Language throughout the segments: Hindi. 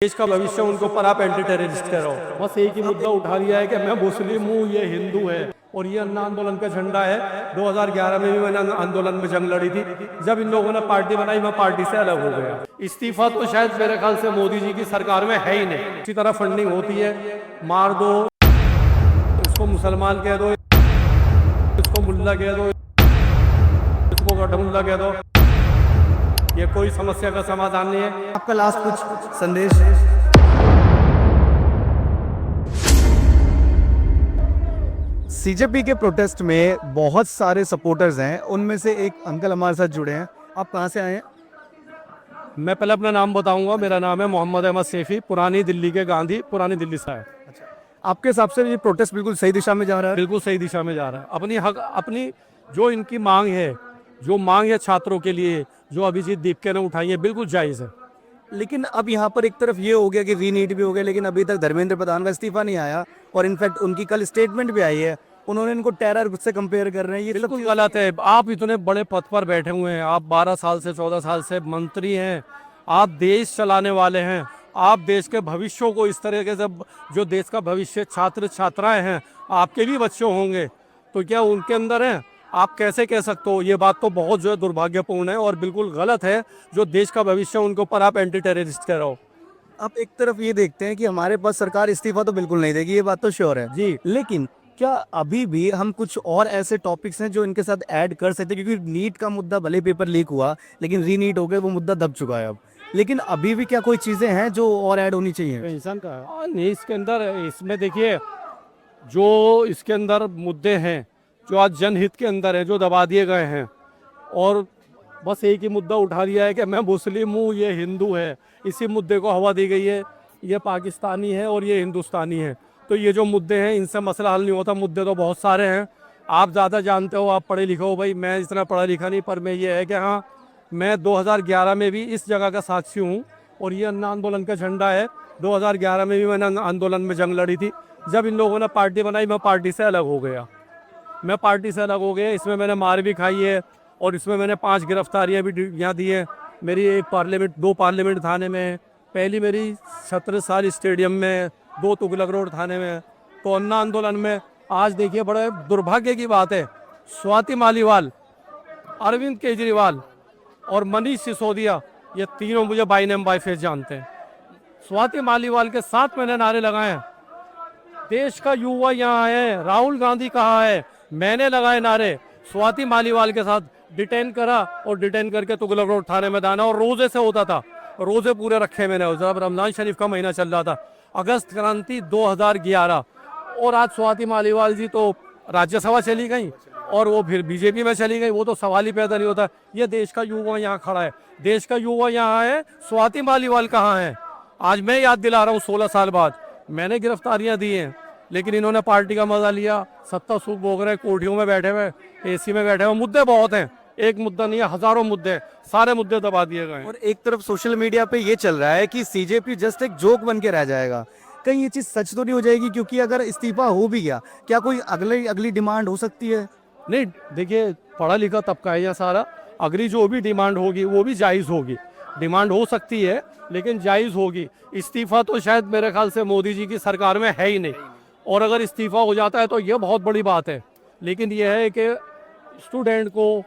देश का भविष्य उनके ऊपर आप एंटी टेररिस्ट कह रहे हो। बस एक ही मुद्दा उठा दिया है कि मैं मुस्लिम हूँ, ये हिंदू है, और ये अन्ना आंदोलन का झंडा है। 2011 में भी मैंने आंदोलन में जंग लड़ी थी। जब इन लोगों ने पार्टी बनाई, मैं पार्टी से अलग हो गया। इस्तीफा तो शायद मेरे ख्याल से मोदी जी की सरकार में है ही नहीं। इसी तरह फंडिंग होती है, मार दो, इसको मुसलमान कह दो, इसको मुल्ला कह दो, इसको गठमुल्ला कह दो, ये कोई समस्या का समाधान नहीं है। आपका लास्ट कुछ संदेश? सीजेपी के प्रोटेस्ट में बहुत सारे सपोर्टर्स हैं, उनमें से एक अंकल हमारे साथ जुड़े हैं। आप कहाँ से आए हैं? मैं पहले अपना नाम बताऊंगा। मेरा नाम है मोहम्मद अहमद सैफी, पुरानी दिल्ली के गांधी, पुरानी दिल्ली से है। आपके हिसाब से ये प्रोटेस्ट बिल्कुल सही दिशा में जा रहा है? बिल्कुल सही दिशा में जा रहा है। अपनी जो इनकी मांग है, जो मांग है छात्रों के लिए, जो अभिजीत दीपके ने उठाई है, बिल्कुल जायज़ है। लेकिन अब यहाँ पर एक तरफ ये हो गया कि रीनीट भी हो गया, लेकिन अभी तक धर्मेंद्र प्रधान का इस्तीफा नहीं आया, और इनफैक्ट उनकी कल स्टेटमेंट भी आई है, उन्होंने इनको टेरर से कंपेयर कर रहे हैं। ये बिल्कुल गलत है। आप इतने बड़े पद पर बैठे हुए हैं, आप 12 साल से 14 साल से मंत्री हैं, आप देश चलाने वाले हैं, आप देश के भविष्य को इस तरीके से, जो देश का भविष्य छात्र छात्राएं हैं, आपके भी बच्चे होंगे, तो क्या उनके अंदर है? आप कैसे कह सकते हो? ये बात तो बहुत जो है दुर्भाग्यपूर्ण है और बिल्कुल गलत है। जो देश का भविष्य उनके ऊपर आप एंटी टेररिस्ट कह रहे हो। आप एक तरफ ये देखते हैं कि हमारे पास सरकार इस्तीफा तो बिल्कुल नहीं देगी, ये बात तो श्योर है जी, लेकिन क्या अभी भी हम कुछ और ऐसे टॉपिक्स हैं जो इनके साथ ऐड कर सकते हैं? क्योंकि नीट का मुद्दा भले पेपर लीक हुआ, लेकिन रीनीट हो गए, वो मुद्दा दब चुका है अब। लेकिन अभी भी क्या कोई चीजें हैं जो और ऐड होनी चाहिए? इंसान का नहीं इसके अंदर, इसमें देखिए, जो इसके अंदर मुद्दे हैं, जो आज जनहित के अंदर है, जो दबा दिए गए हैं, और बस एक ही मुद्दा उठा दिया है कि मैं मुस्लिम हूँ, ये हिंदू है। इसी मुद्दे को हवा दी गई है। ये पाकिस्तानी है और ये हिंदुस्तानी है। तो ये जो मुद्दे हैं, इनसे मसला हल नहीं होता। मुद्दे तो बहुत सारे हैं, आप ज़्यादा जानते हो, आप पढ़े लिखे हो भाई, मैं इतना पढ़ा लिखा नहीं, पर मैं ये है कि हाँ, मैं 2011 में भी इस जगह का साक्षी हूँ, और ये अन्ना आंदोलन का झंडा है। 2011 में भी मैंने आंदोलन में जंग लड़ी थी। जब इन लोगों ने पार्टी बनाई, मैं पार्टी से अलग हो गया। इसमें मैंने मार भी खाई है, और इसमें मैंने 5 गिरफ्तारियां भी यहाँ दी हैं। मेरी एक 2 पार्लियामेंट थाने में, पहली मेरी 17 साल स्टेडियम में, 2 तुगलक रोड थाने में। तो अन्ना आंदोलन में आज देखिए, बड़े दुर्भाग्य की बात है, स्वाति मालीवाल, अरविंद केजरीवाल और मनीष सिसोदिया, ये तीनों मुझे बाई नेम बाई फेस जानते हैं। स्वाति मालीवाल के साथ मैंने नारे लगाए हैं, देश का युवा यहाँ है, राहुल गांधी कहाँ है, मैंने लगाए नारे। स्वाति मालीवाल के साथ डिटेन करा, और डिटेन करके तुगलक रोड थाने में दाना, और रोजे से होता था, रोजे पूरे रखे मैंने। जब रमजान शरीफ का महीना चल रहा था, अगस्त क्रांति 2011, और आज स्वाति मालीवाल जी तो राज्यसभा चली गई, और वो फिर बीजेपी में चली गई। वो तो सवाल ही पैदा नहीं होता। ये देश का युवा यहाँ खड़ा है, देश का युवा यहाँ है, स्वाति मालीवाल कहाँ है? आज मैं याद दिला रहा हूँ, 16 साल बाद मैंने गिरफ्तारियां दी हैं, लेकिन इन्होंने पार्टी का मजा लिया, सत्ता सुख भोग रहे, कोठियों में बैठे हुए, एसी में बैठे हुए। मुद्दे बहुत हैं, एक मुद्दा नहीं है, हजारों मुद्दे हैं, सारे मुद्दे दबा दिए गए। और एक तरफ सोशल मीडिया पे ये चल रहा है कि सीजेपी जस्ट एक जोक बन के रह जाएगा। कहीं ये चीज सच तो नहीं हो जाएगी? क्योंकि अगर इस्तीफा हो भी गया, क्या कोई अगली डिमांड हो सकती है? नहीं, देखिए, पढ़ा लिखा तबका है यह सारा, अगली जो भी डिमांड होगी वो भी जायज़ होगी। डिमांड हो सकती है, लेकिन जायज़ होगी। इस्तीफा तो शायद मेरे ख्याल से मोदी जी की सरकार में है ही नहीं, और अगर इस्तीफा हो जाता है तो ये बहुत बड़ी बात है। लेकिन यह है कि स्टूडेंट को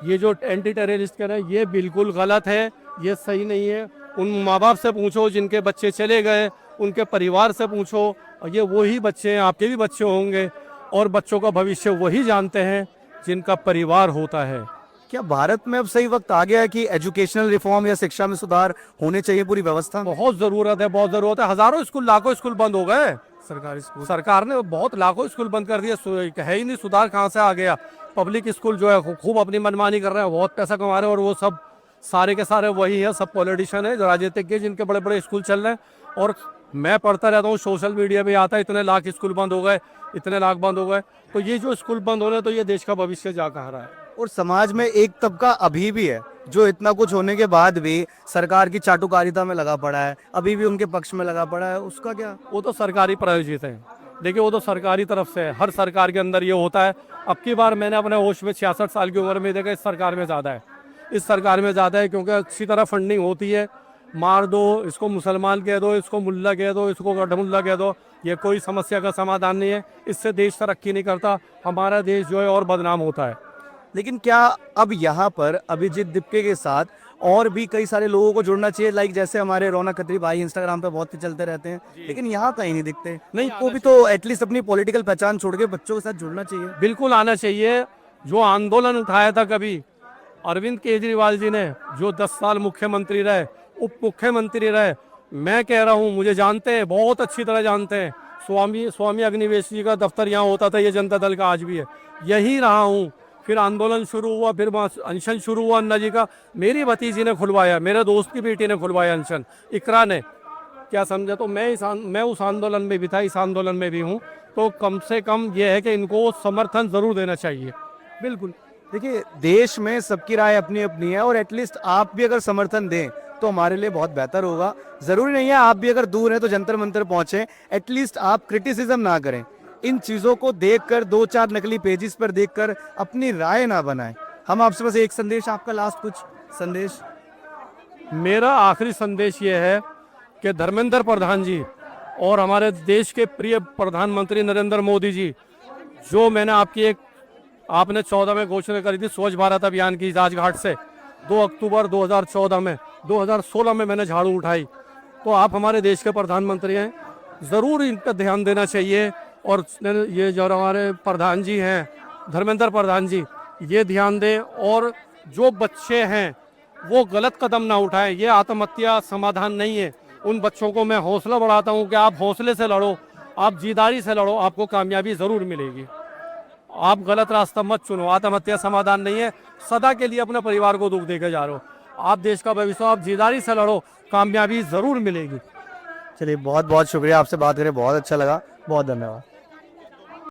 ये जो एंटी टेररिस्ट कह रहे हैं, ये बिल्कुल गलत है, ये सही नहीं है। उन माँ बाप से पूछो जिनके बच्चे चले गए, उनके परिवार से पूछो, और ये वही बच्चे हैं, आपके भी बच्चे होंगे, और बच्चों का भविष्य वही जानते हैं जिनका परिवार होता है। क्या भारत में अब सही वक्त आ गया है कि एजुकेशनल रिफॉर्म या शिक्षा में सुधार होने चाहिए पूरी व्यवस्था में? बहुत ज़रूरत है, बहुत ज़रूरत है। हज़ारों स्कूल, लाखों स्कूल बंद हो गए। सरकारी स्कूल, सरकार ने बहुत लाखों स्कूल बंद कर दिए, है ही नहीं। सुधार कहाँ से आ गया? पब्लिक स्कूल जो है खूब अपनी मनमानी कर रहे हैं, बहुत पैसा कमा रहे हैं, और वो सब सारे के सारे वही है, सब पॉलिटिशियन है, राजनीतिज्ञ, जिनके बड़े बड़े स्कूल चल रहे हैं। और मैं पढ़ता रहता हूँ, सोशल मीडिया पे आता है, इतने लाख स्कूल बंद हो गए, इतने लाख बंद हो गए। तो ये जो स्कूल बंद हो रहे हैं, तो ये देश का भविष्य जा कहाँ रहा है? और समाज में एक तबका अभी भी है जो इतना कुछ होने के बाद भी सरकार की चाटुकारिता में लगा पड़ा है, अभी भी उनके पक्ष में लगा पड़ा है। उसका क्या? वो तो सरकारी प्रायोजित है। देखिए, वो तो सरकारी तरफ से है, हर सरकार के अंदर ये होता है। अब की बार मैंने अपने होश में 66 साल की उम्र में देखा, इस सरकार में ज़्यादा है, इस सरकार में ज़्यादा है, क्योंकि अच्छी तरह फंडिंग होती है। मार दो, इसको मुसलमान कह दो, इसको मुल्ला कह दो, इसको गढ़मुल्ला कह दो, ये कोई समस्या का समाधान नहीं है। इससे देश तरक्की नहीं करता, हमारा देश जो है और बदनाम होता है। लेकिन क्या अब यहाँ पर अभिजीत दीपके के साथ और भी कई सारे लोगों को जुड़ना चाहिए, लाइक जैसे हमारे रौनक खत्री भाई इंस्टाग्राम पे बहुत चलते रहते हैं, लेकिन यहाँ कहीं नहीं दिखते, नहीं वो भी तो एटलीस्ट अपनी पॉलिटिकल पहचान छोड़ के बच्चों के साथ जुड़ना चाहिए। बिल्कुल आना चाहिए। जो आंदोलन उठाया था कभी अरविंद केजरीवाल जी ने, जो 10 साल मुख्यमंत्री रहे, उप मुख्यमंत्री रहे, मैं कह रहा हूँ, मुझे जानते हैं, बहुत अच्छी तरह जानते हैं। स्वामी अग्निवेश जी का दफ्तर यहाँ होता था, ये जनता दल का आज भी है, यही रहा हूँ। फिर आंदोलन शुरू हुआ, फिर वहाँ अनशन शुरू हुआ अन्ना जी का, मेरी भतीजी ने खुलवाया, मेरे दोस्त की बेटी ने खुलवाया अनशन, इकरा ने, क्या समझा। तो मैं उस आंदोलन में भी था, इस आंदोलन में भी हूँ। तो कम से कम ये है कि इनको समर्थन ज़रूर देना चाहिए। बिल्कुल, देखिए देश में सबकी राय अपनी अपनी है, और एटलीस्ट आप भी अगर समर्थन दें तो हमारे लिए बहुत बेहतर होगा। जरूरी नहीं है आप भी अगर दूर हैं तो जंतर मंतर पहुंचे, एटलीस्ट आप क्रिटिसिज्म ना करें, इन चीजों को देखकर 2-4 नकली पेजेस पर देखकर अपनी राय ना बनाएं। हम आपसे बस एक संदेश, आपका लास्ट कुछ संदेश। मेरा आखिरी संदेश ये है कि धर्मेंद्र प्रधान जी और हमारे देश के प्रिय प्रधानमंत्री नरेंद्र मोदी जी, जो मैंने आपने 14 में घोषणा करी थी स्वच्छ भारत अभियान की राजघाट से, 2 अक्टूबर 2014 में, 2016 में मैंने झाड़ू उठाई। तो आप हमारे देश के प्रधानमंत्री हैं, ज़रूर इन पर ध्यान देना चाहिए। और ये जो हमारे प्रधान जी हैं, धर्मेंद्र प्रधान जी, ये ध्यान दें। और जो बच्चे हैं वो गलत कदम ना उठाएं, ये आत्महत्या समाधान नहीं है। उन बच्चों को मैं हौसला बढ़ाता हूँ कि आप हौसले से लड़ो, आप जीदारी से लड़ो, आपको कामयाबी ज़रूर मिलेगी। आप गलत रास्ता मत चुनो, आत्महत्या समाधान नहीं है। सदा के लिए अपने परिवार को दुख देकर जा रहे हो, आप देश का भविष्य, आप जीदारी से लड़ो, कामयाबी ज़रूर मिलेगी। चलिए बहुत बहुत शुक्रिया, आपसे बात करें बहुत अच्छा लगा, बहुत धन्यवाद।